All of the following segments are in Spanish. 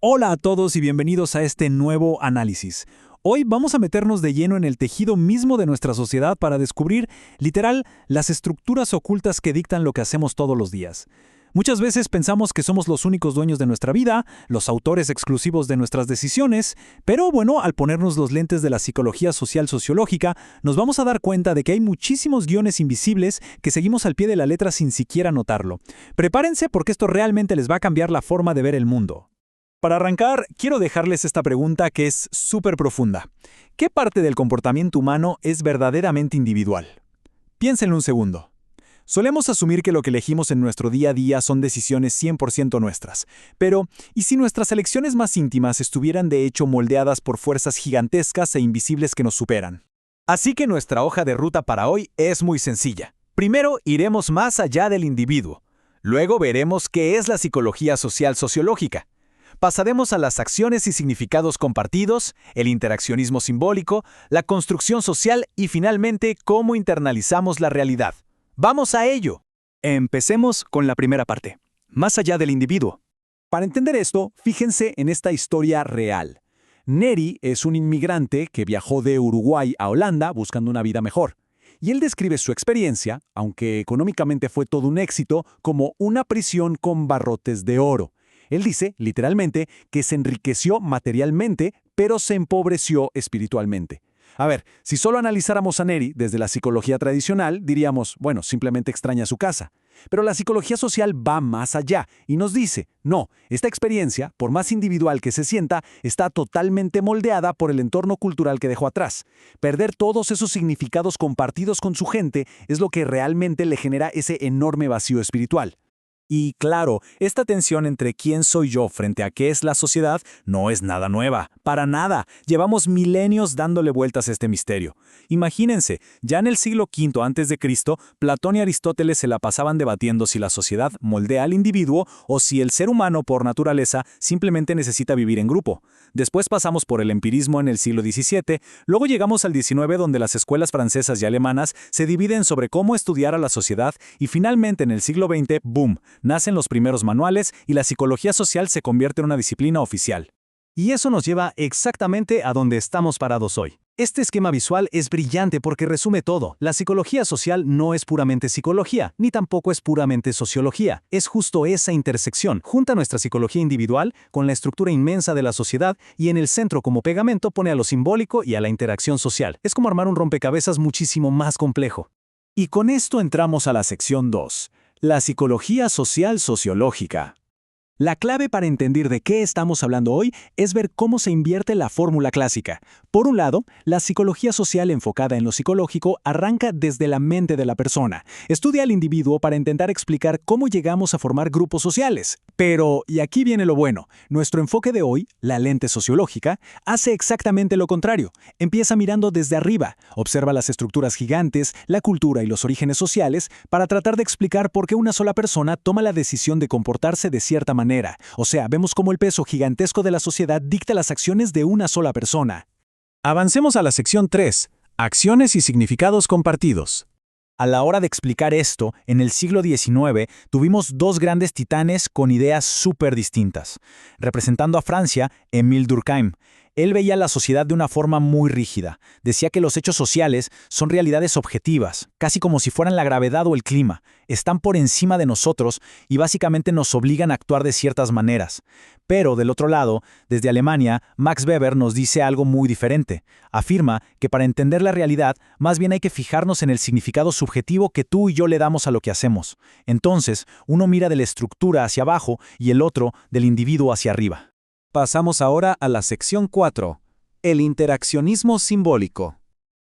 Hola a todos y bienvenidos a este nuevo análisis. Hoy vamos a meternos de lleno en el tejido mismo de nuestra sociedad para descubrir, literal, las estructuras ocultas que dictan lo que hacemos todos los días. Muchas veces pensamos que somos los únicos dueños de nuestra vida, los autores exclusivos de nuestras decisiones, pero bueno, al ponernos los lentes de la psicología social sociológica, nos vamos a dar cuenta de que hay muchísimos guiones invisibles que seguimos al pie de la letra sin siquiera notarlo. Prepárense porque esto realmente les va a cambiar la forma de ver el mundo. Para arrancar, quiero dejarles esta pregunta que es súper profunda. ¿Qué parte del comportamiento humano es verdaderamente individual? Piénsenlo un segundo. Solemos asumir que lo que elegimos en nuestro día a día son decisiones 100% nuestras. Pero, ¿y si nuestras elecciones más íntimas estuvieran de hecho moldeadas por fuerzas gigantescas e invisibles que nos superan? Así que nuestra hoja de ruta para hoy es muy sencilla. Primero, iremos más allá del individuo. Luego veremos qué es la psicología social sociológica. Pasaremos a las acciones y significados compartidos, el interaccionismo simbólico, la construcción social y finalmente cómo internalizamos la realidad. ¡Vamos a ello! Empecemos con la primera parte, más allá del individuo. Para entender esto, fíjense en esta historia real. Neri es un inmigrante que viajó de Uruguay a Holanda buscando una vida mejor. Y él describe su experiencia, aunque económicamente fue todo un éxito, como una prisión con barrotes de oro. Él dice, literalmente, que se enriqueció materialmente, pero se empobreció espiritualmente. A ver, si solo analizáramos a Neri desde la psicología tradicional, diríamos, bueno, simplemente extraña su casa. Pero la psicología social va más allá y nos dice, no, esta experiencia, por más individual que se sienta, está totalmente moldeada por el entorno cultural que dejó atrás. Perder todos esos significados compartidos con su gente es lo que realmente le genera ese enorme vacío espiritual. Y claro, esta tensión entre quién soy yo frente a qué es la sociedad no es nada nueva, para nada. Llevamos milenios dándole vueltas a este misterio. Imagínense, ya en el siglo V a.C., Platón y Aristóteles se la pasaban debatiendo si la sociedad moldea al individuo o si el ser humano por naturaleza simplemente necesita vivir en grupo. Después pasamos por el empirismo en el siglo XVII, luego llegamos al XIX donde las escuelas francesas y alemanas se dividen sobre cómo estudiar a la sociedad y finalmente en el siglo XX, ¡boom!, nacen los primeros manuales y la psicología social se convierte en una disciplina oficial. Y eso nos lleva exactamente a donde estamos parados hoy. Este esquema visual es brillante porque resume todo. La psicología social no es puramente psicología, ni tampoco es puramente sociología. Es justo esa intersección. Junta nuestra psicología individual con la estructura inmensa de la sociedad y en el centro como pegamento pone a lo simbólico y a la interacción social. Es como armar un rompecabezas muchísimo más complejo. Y con esto entramos a la sección 2. La psicología social sociológica. La clave para entender de qué estamos hablando hoy es ver cómo se invierte la fórmula clásica. Por un lado, la psicología social enfocada en lo psicológico arranca desde la mente de la persona. Estudia al individuo para intentar explicar cómo llegamos a formar grupos sociales. Pero, y aquí viene lo bueno, nuestro enfoque de hoy, la lente sociológica, hace exactamente lo contrario. Empieza mirando desde arriba, observa las estructuras gigantes, la cultura y los orígenes sociales para tratar de explicar por qué una sola persona toma la decisión de comportarse de cierta manera. O sea, vemos cómo el peso gigantesco de la sociedad dicta las acciones de una sola persona. Avancemos a la sección 3, acciones y significados compartidos. A la hora de explicar esto, en el siglo XIX tuvimos dos grandes titanes con ideas súper distintas. Representando a Francia, Émile Durkheim. Él veía la sociedad de una forma muy rígida. Decía que los hechos sociales son realidades objetivas, casi como si fueran la gravedad o el clima. Están por encima de nosotros y básicamente nos obligan a actuar de ciertas maneras. Pero, del otro lado, desde Alemania, Max Weber nos dice algo muy diferente. Afirma que para entender la realidad, más bien hay que fijarnos en el significado subjetivo que tú y yo le damos a lo que hacemos. Entonces, uno mira de la estructura hacia abajo y el otro del individuo hacia arriba. Pasamos ahora a la sección 4, el interaccionismo simbólico.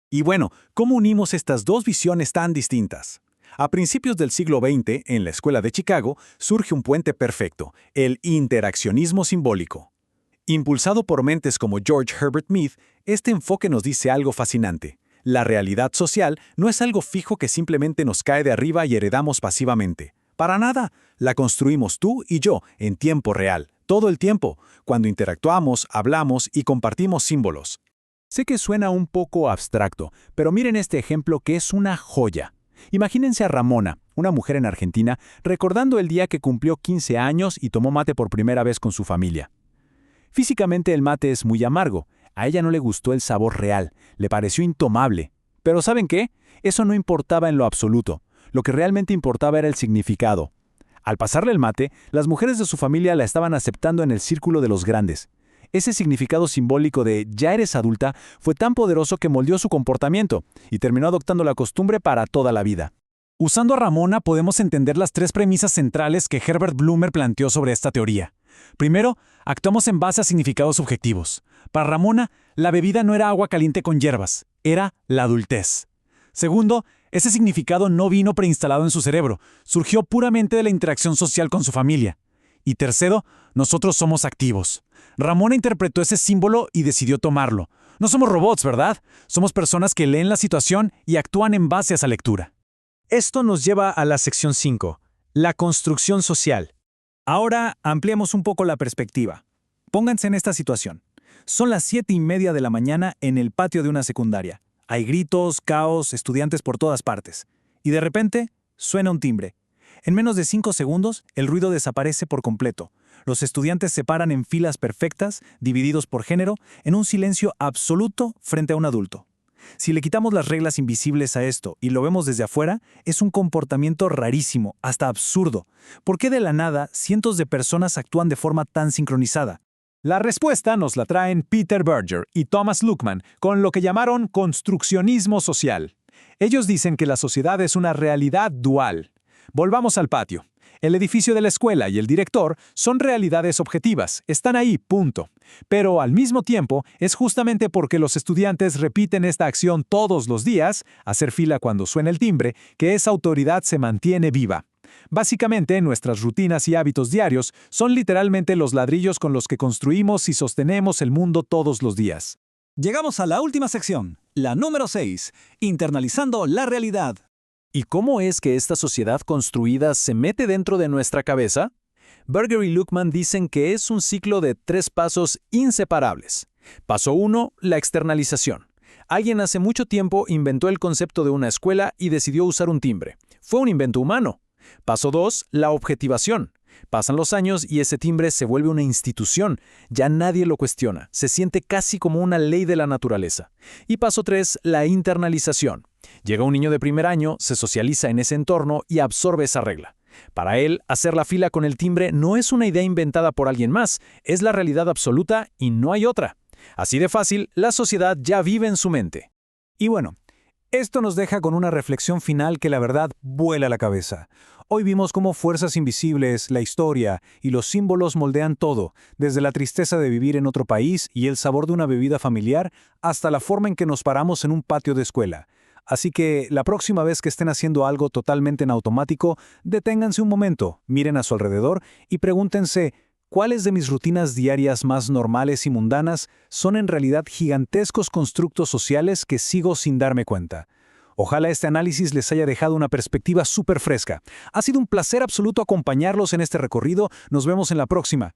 Y bueno, ¿cómo unimos estas dos visiones tan distintas? A principios del siglo XX, en la Escuela de Chicago, surge un puente perfecto, el interaccionismo simbólico. Impulsado por mentes como George Herbert Mead, este enfoque nos dice algo fascinante. La realidad social no es algo fijo que simplemente nos cae de arriba y heredamos pasivamente. Para nada, la construimos tú y yo en tiempo real. Todo el tiempo, cuando interactuamos, hablamos y compartimos símbolos. Sé que suena un poco abstracto, pero miren este ejemplo que es una joya. Imagínense a Ramona, una mujer en Argentina, recordando el día que cumplió 15 años y tomó mate por primera vez con su familia. Físicamente el mate es muy amargo. A ella no le gustó el sabor real, le pareció intomable. Pero ¿saben qué? Eso no importaba en lo absoluto. Lo que realmente importaba era el significado. Al pasarle el mate, las mujeres de su familia la estaban aceptando en el círculo de los grandes. Ese significado simbólico de «ya eres adulta» fue tan poderoso que moldeó su comportamiento y terminó adoptando la costumbre para toda la vida. Usando a Ramona podemos entender las tres premisas centrales que Herbert Blumer planteó sobre esta teoría. Primero, actuamos en base a significados subjetivos. Para Ramona, la bebida no era agua caliente con hierbas, era la adultez. Segundo, ese significado no vino preinstalado en su cerebro, surgió puramente de la interacción social con su familia. Y tercero, nosotros somos activos. Ramona interpretó ese símbolo y decidió tomarlo. No somos robots, ¿verdad? Somos personas que leen la situación y actúan en base a esa lectura. Esto nos lleva a la sección 5, la construcción social. Ahora ampliemos un poco la perspectiva. Pónganse en esta situación. Son las 7:30 de la mañana en el patio de una secundaria. Hay gritos, caos, estudiantes por todas partes. Y de repente, suena un timbre. En menos de 5 segundos, el ruido desaparece por completo. Los estudiantes se paran en filas perfectas, divididos por género, en un silencio absoluto frente a un adulto. Si le quitamos las reglas invisibles a esto y lo vemos desde afuera, es un comportamiento rarísimo, hasta absurdo. ¿Por qué de la nada cientos de personas actúan de forma tan sincronizada? La respuesta nos la traen Peter Berger y Thomas Luckmann con lo que llamaron construccionismo social. Ellos dicen que la sociedad es una realidad dual. Volvamos al patio. El edificio de la escuela y el director son realidades objetivas, están ahí, punto. Pero al mismo tiempo, es justamente porque los estudiantes repiten esta acción todos los días, hacer fila cuando suena el timbre, que esa autoridad se mantiene viva. Básicamente, nuestras rutinas y hábitos diarios son literalmente los ladrillos con los que construimos y sostenemos el mundo todos los días. Llegamos a la última sección, la número 6, internalizando la realidad. ¿Y cómo es que esta sociedad construida se mete dentro de nuestra cabeza? Berger y Luckmann dicen que es un ciclo de 3 pasos inseparables. Paso 1, la externalización. Alguien hace mucho tiempo inventó el concepto de una escuela y decidió usar un timbre. Fue un invento humano. Paso 2, la objetivación. Pasan los años y ese timbre se vuelve una institución. Ya nadie lo cuestiona. Se siente casi como una ley de la naturaleza. Y paso 3, la internalización. Llega un niño de primer año, se socializa en ese entorno y absorbe esa regla. Para él, hacer la fila con el timbre no es una idea inventada por alguien más, es la realidad absoluta y no hay otra. Así de fácil, la sociedad ya vive en su mente. Y bueno, esto nos deja con una reflexión final que la verdad vuela la cabeza. Hoy vimos cómo fuerzas invisibles, la historia y los símbolos moldean todo, desde la tristeza de vivir en otro país y el sabor de una bebida familiar, hasta la forma en que nos paramos en un patio de escuela. Así que la próxima vez que estén haciendo algo totalmente en automático, deténganse un momento, miren a su alrededor y pregúntense, ¿cuáles de mis rutinas diarias más normales y mundanas son en realidad gigantescos constructos sociales que sigo sin darme cuenta? Ojalá este análisis les haya dejado una perspectiva súper fresca. Ha sido un placer absoluto acompañarlos en este recorrido. Nos vemos en la próxima.